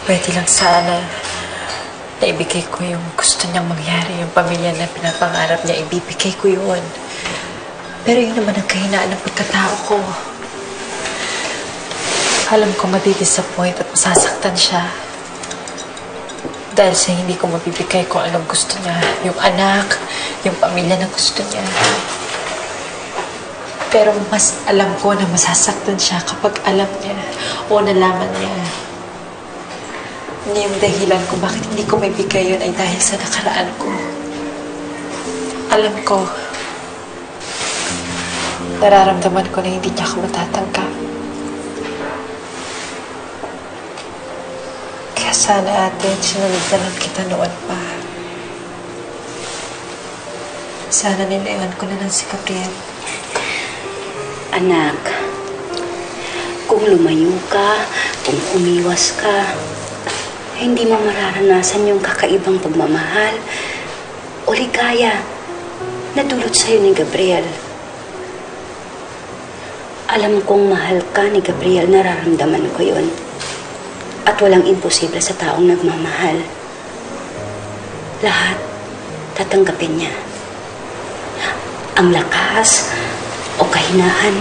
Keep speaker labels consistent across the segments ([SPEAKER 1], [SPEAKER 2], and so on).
[SPEAKER 1] pwede lang sana na ibigay ko yung gusto niyang mangyari, yung pamilya na pinapangarap niya, ibibigay ko yun. Pero yun naman ang kahinaan ng pagkatao ko. Alam ko madidisappoint at masasaktan siya. Dahil sa hindi ko mabibigay kung anong gusto niya. Yung anak, yung pamilya na gusto niya. Pero mas alam ko na masasaktan siya kapag alam niya o nalaman niya. Yung dahilan kung bakit hindi ko maibigay yun ay dahil sa nakaraan ko. Alam ko. Nararamdaman ko na hindi niya ako matatanggap. Kaya sana ate, sinunod kita noon pa. Sana nilayan ko na lang si Gabriel.
[SPEAKER 2] Anak, kung lumayo ka, kung umiwas ka, hindi mo mararanasan yung kakaibang pagmamahal o ligaya na dulot sa'yo ni Gabriel. Alam kong mahal ka ni Gabriel, nararamdaman ko yun. At walang imposible sa taong nagmamahal. Lahat tatanggapin niya. Ang lakas o kahinaan,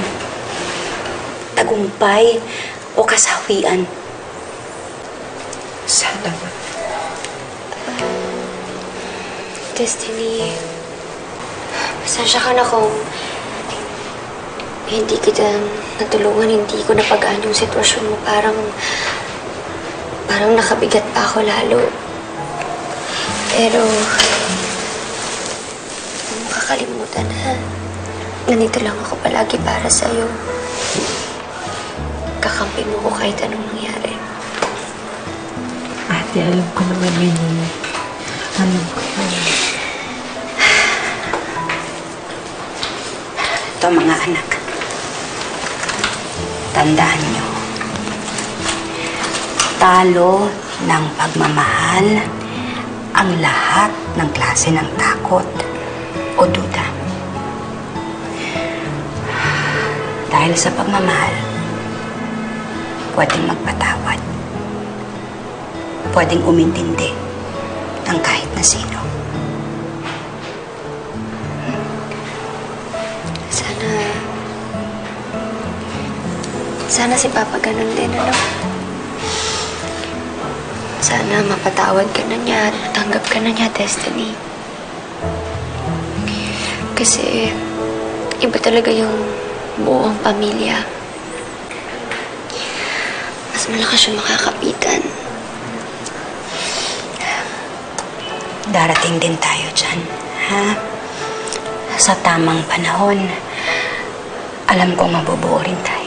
[SPEAKER 2] tagumpay o kasawian.
[SPEAKER 1] Sana ba?
[SPEAKER 3] Destiny, pasensya ka na kung hindi kita natulungan, hindi ko napagaan yung sitwasyon mo. Parang nakabigat pa ako lalo. Pero, huwag mo kakalimutan, ha? Nandito lang ako palagi para sa'yo. Kakampi mo ko kahit anong mangyari.
[SPEAKER 1] Ate, alam ko naman yun. Alam ko yun.
[SPEAKER 2] Ito, mga anak. Tandaan nyo. Talo ng pagmamahal ang lahat ng klase ng takot o duda. Dahil sa pagmamahal, pwedeng magpatawad. Pwedeng umintindi ng kahit na sino.
[SPEAKER 3] Sana si Papa ganun din, ano? Sana mapatawad ka na niya at matanggap ka na niya, Destiny. Kasi iba talaga yung buong pamilya. Mas malakas yung makakapitan.
[SPEAKER 2] Darating din tayo dyan, ha? Sa tamang panahon, alam kong mabubuo rin tayo.